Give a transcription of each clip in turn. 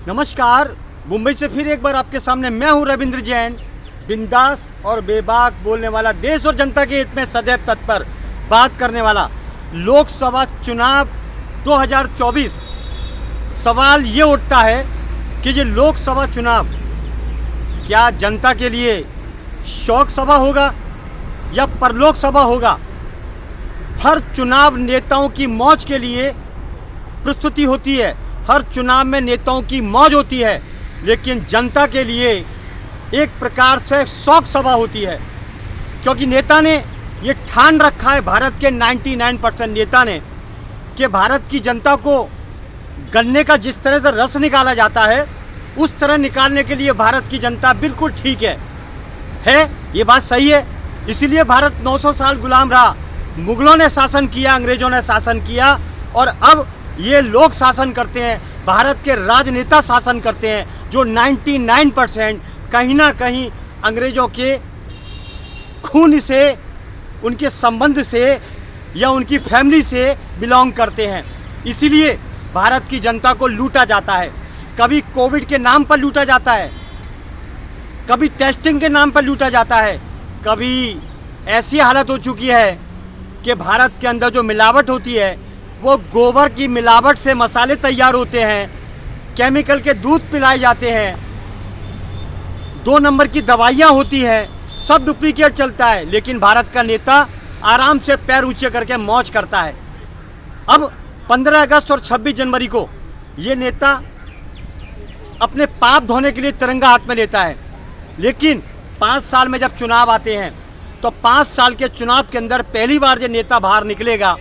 नमस्कार। मुंबई से फिर एक बार आपके सामने मैं हूं रविंद्र जैन, बिंदास और बेबाक बोलने वाला, देश और जनता के हित में सदैव तत्पर बात करने वाला। लोकसभा चुनाव 2024, सवाल ये उठता है कि ये लोकसभा चुनाव क्या जनता के लिए शौक सभा होगा या परलोक सभा होगा। हर चुनाव नेताओं की मौज के लिए प्रस्तुति होती है, हर चुनाव में नेताओं की मौज होती है, लेकिन जनता के लिए एक प्रकार से शौक सभा होती है। क्योंकि नेता ने ये ठान रखा है, भारत के 99% नेता ने, कि भारत की जनता को गन्ने का जिस तरह से रस निकाला जाता है उस तरह निकालने के लिए भारत की जनता बिल्कुल ठीक है। ये बात सही है। इसीलिए भारत 900 साल गुलाम रहा। मुगलों ने शासन किया, अंग्रेजों ने शासन किया, और अब ये लोग शासन करते हैं, भारत के राजनेता शासन करते हैं, जो 99% कहीं ना कहीं अंग्रेजों के खून से, उनके संबंध से या उनकी फैमिली से बिलोंग करते हैं। इसीलिए भारत की जनता को लूटा जाता है। कभी कोविड के नाम पर लूटा जाता है, कभी टेस्टिंग के नाम पर लूटा जाता है, कभी ऐसी हालत हो चुकी है कि भारत के अंदर जो मिलावट होती है वो गोबर की मिलावट से मसाले तैयार होते हैं, केमिकल के दूध पिलाए जाते हैं, 2 नंबर की दवाइयाँ होती हैं, सब डुप्लीकेट चलता है। लेकिन भारत का नेता आराम से पैर ऊंचे करके मौज करता है। अब 15 अगस्त और 26 जनवरी को ये नेता अपने पाप धोने के लिए तिरंगा हाथ में लेता है, लेकिन 5 साल में जब चुनाव आते हैं तो 5 साल के चुनाव के अंदर पहली बार ये नेता बाहर निकलेगा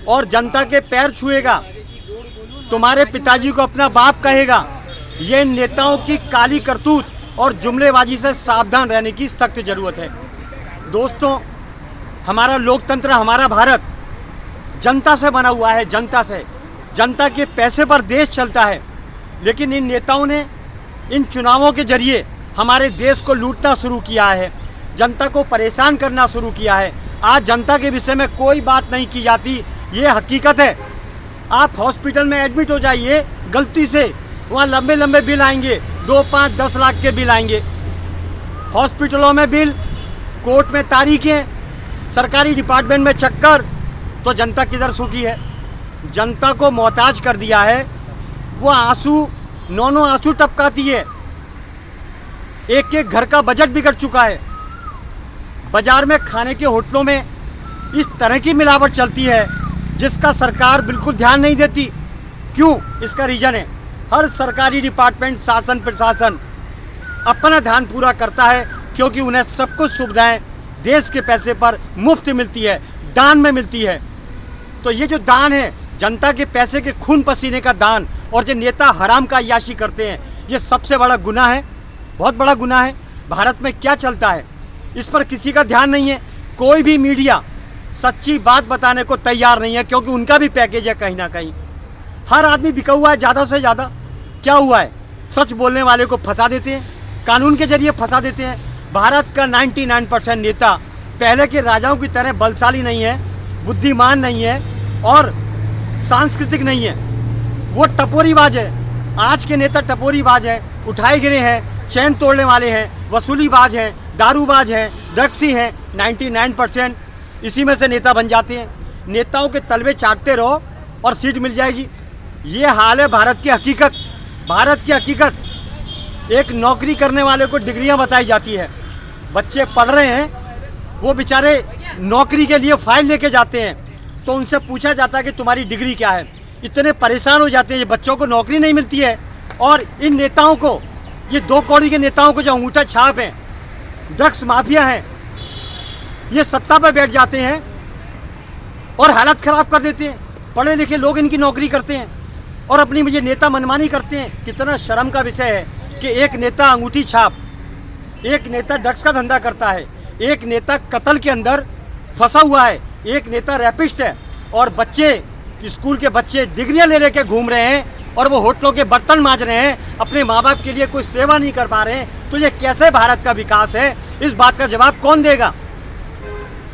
और जनता के पैर छुएगा, तुम्हारे पिताजी को अपना बाप कहेगा। ये नेताओं की काली करतूत और जुमलेबाजी से सावधान रहने की सख्त ज़रूरत है। दोस्तों, हमारा लोकतंत्र, हमारा भारत जनता से बना हुआ है, जनता से, जनता के पैसे पर देश चलता है। लेकिन इन नेताओं ने इन चुनावों के जरिए हमारे देश को लूटना शुरू किया है, जनता को परेशान करना शुरू किया है। आज जनता के विषय में कोई बात नहीं की जाती, ये हकीकत है। आप हॉस्पिटल में एडमिट हो जाइए, गलती से वहाँ लंबे लंबे बिल आएंगे, 2, 5, 10 लाख के बिल आएंगे। हॉस्पिटलों में बिल, कोर्ट में तारीखें, सरकारी डिपार्टमेंट में चक्कर, तो जनता किधर सूखी है। जनता को मोहताज कर दिया है। वो आंसू, 9 आंसू टपकाती है। एक एक घर का बजट बिगड़ चुका है। बाजार में खाने के होटलों में इस तरह की मिलावट चलती है जिसका सरकार बिल्कुल ध्यान नहीं देती। क्यों? इसका रीज़न है, हर सरकारी डिपार्टमेंट, शासन प्रशासन अपना ध्यान पूरा करता है, क्योंकि उन्हें सब कुछ सुविधाएं देश के पैसे पर मुफ्त मिलती है, दान में मिलती है। तो ये जो दान है, जनता के पैसे के खून पसीने का दान, और जो नेता हराम का अय्याशी करते हैं, ये सबसे बड़ा गुनाह है, बहुत बड़ा गुनाह है। भारत में क्या चलता है इस पर किसी का ध्यान नहीं है। कोई भी मीडिया सच्ची बात बताने को तैयार नहीं है, क्योंकि उनका भी पैकेज है कहीं ना कहीं। हर आदमी बिका हुआ है ज़्यादा से ज़्यादा। क्या हुआ है? सच बोलने वाले को फंसा देते हैं, कानून के जरिए फंसा देते हैं। भारत का 99% नेता पहले के राजाओं की तरह बलशाली नहीं है, बुद्धिमान नहीं है और सांस्कृतिक नहीं है। वो टपोरीबाज है। आज के नेता टपोरीबाज हैं, उठाए गिरे हैं, चैन तोड़ने वाले हैं, वसूलीबाज हैं, दारूबाज हैं, ड्रग्सी हैं। 99% इसी में से नेता बन जाते हैं। नेताओं के तलवे चाटते रहो और सीट मिल जाएगी। ये हाल है भारत की हकीकत। भारत की हकीकत, एक नौकरी करने वाले को डिग्रियां बताई जाती है, बच्चे पढ़ रहे हैं, वो बेचारे नौकरी के लिए फाइल लेके जाते हैं, तो उनसे पूछा जाता है कि तुम्हारी डिग्री क्या है। इतने परेशान हो जाते हैं, ये बच्चों को नौकरी नहीं मिलती है। और इन नेताओं को, ये 2 कौड़ी के नेताओं को जो अंगूठा छाप हैं, ड्रग्स माफिया हैं, ये सत्ता पर बैठ जाते हैं और हालत ख़राब कर देते हैं। पढ़े लिखे लोग इनकी नौकरी करते हैं और अपनी ये नेता मनमानी करते हैं। कितना शर्म का विषय है कि एक नेता अंगूठी छाप, एक नेता ड्रग्स का धंधा करता है, एक नेता कत्ल के अंदर फंसा हुआ है, एक नेता रैपिस्ट है, और बच्चे, स्कूल के बच्चे डिग्रियां ले लेके घूम रहे हैं और वो होटलों के बर्तन मांज रहे हैं, अपने माँ बाप के लिए कोई सेवा नहीं कर पा रहे हैं। तो ये कैसे भारत का विकास है? इस बात का जवाब कौन देगा?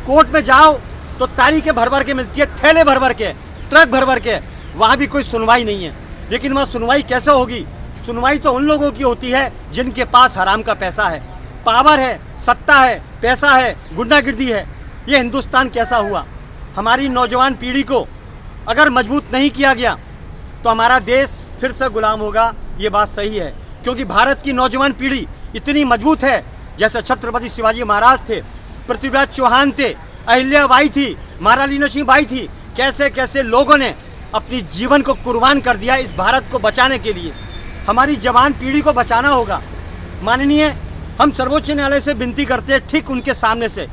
कोर्ट में जाओ तो तारीखें भर भर के मिलती है, थैले भर भर के, ट्रक भर भर के, वहाँ भी कोई सुनवाई नहीं है। लेकिन वहाँ सुनवाई कैसे होगी? सुनवाई तो उन लोगों की होती है जिनके पास हराम का पैसा है, पावर है, सत्ता है, पैसा है, गुंडागिर्दी है। ये हिंदुस्तान कैसा हुआ? हमारी नौजवान पीढ़ी को अगर मजबूत नहीं किया गया तो हमारा देश फिर से गुलाम होगा। ये बात सही है, क्योंकि भारत की नौजवान पीढ़ी इतनी मजबूत है, जैसे छत्रपति शिवाजी महाराज थे, पृथ्वीराज चौहान थे, अहिल्याबाई थी, महारानी लक्ष्मीबाई थी। कैसे कैसे लोगों ने अपनी जीवन को कुर्बान कर दिया इस भारत को बचाने के लिए। हमारी जवान पीढ़ी को बचाना होगा। माननीय, हम सर्वोच्च न्यायालय से विनती करते हैं, ठीक उनके सामने से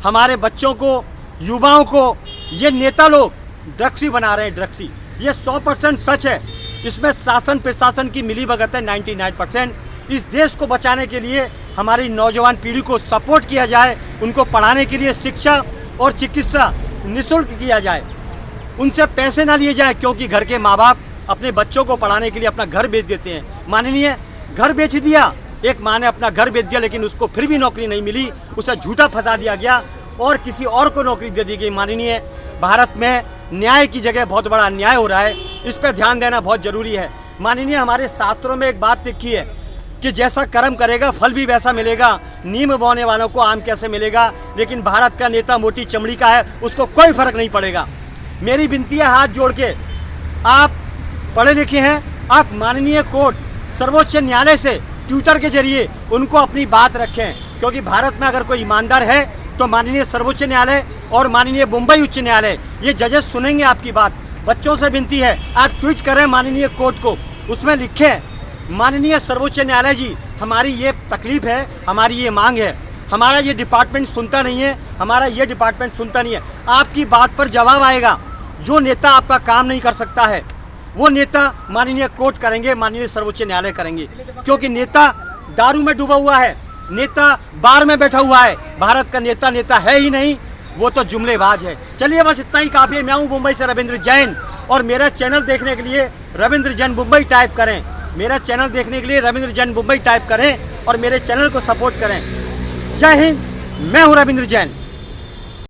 हमारे बच्चों को, युवाओं को ये नेता लोग ड्रग्सी बना रहे हैं। ड्रग्सी ये 100% सच है। इसमें शासन प्रशासन की मिलीभगत है 99%। इस देश को बचाने के लिए हमारी नौजवान पीढ़ी को सपोर्ट किया जाए, उनको पढ़ाने के लिए शिक्षा और चिकित्सा निःशुल्क किया जाए, उनसे पैसे ना लिए जाए, क्योंकि घर के माँ बाप अपने बच्चों को पढ़ाने के लिए अपना घर बेच देते हैं। माननीय, घर बेच दिया, एक माँ ने अपना घर बेच दिया, लेकिन उसको फिर भी नौकरी नहीं मिली, उसे झूठा फंसा दिया गया और किसी और को नौकरी दे दी गई। माननीय, भारत में न्याय की जगह बहुत बड़ा अन्याय हो रहा है, इस पर ध्यान देना बहुत जरूरी है। माननीय, हमारे शास्त्रों में एक बात लिखी है कि जैसा कर्म करेगा फल भी वैसा मिलेगा। नीम बोने वालों को आम कैसे मिलेगा? लेकिन भारत का नेता मोटी चमड़ी का है, उसको कोई फर्क नहीं पड़ेगा। मेरी विनती है हाथ जोड़ के, आप पढ़े लिखे हैं, आप माननीय कोर्ट, सर्वोच्च न्यायालय से ट्विटर के जरिए उनको अपनी बात रखें, क्योंकि भारत में अगर कोई ईमानदार है तो माननीय सर्वोच्च न्यायालय और माननीय मुंबई उच्च न्यायालय, ये जजेस सुनेंगे आपकी बात। बच्चों से विनती है, आप ट्वीट करें माननीय कोर्ट को, उसमें लिखें, माननीय सर्वोच्च न्यायालय जी, हमारी ये तकलीफ है, हमारी ये मांग है, हमारा ये डिपार्टमेंट सुनता नहीं है, हमारा ये डिपार्टमेंट सुनता नहीं है। आपकी बात पर जवाब आएगा। जो नेता आपका काम नहीं कर सकता है, वो नेता माननीय कोर्ट करेंगे, माननीय सर्वोच्च न्यायालय करेंगे, क्योंकि नेता दारू में डूबा हुआ है, नेता बार में बैठा हुआ है। भारत का नेता नेता है ही नहीं, वो तो जुमलेबाज है। चलिए, बस इतना ही काफ़ी है। मैं हूँ मुंबई से रविंद्र जैन, और मेरा चैनल देखने के लिए रविंद्र जैन मुंबई टाइप करें। मेरा चैनल देखने के लिए रविंद्र जैन मुंबई टाइप करें और मेरे चैनल को सपोर्ट करें। जय हिंद, मैं हूँ रविंद्र जैन।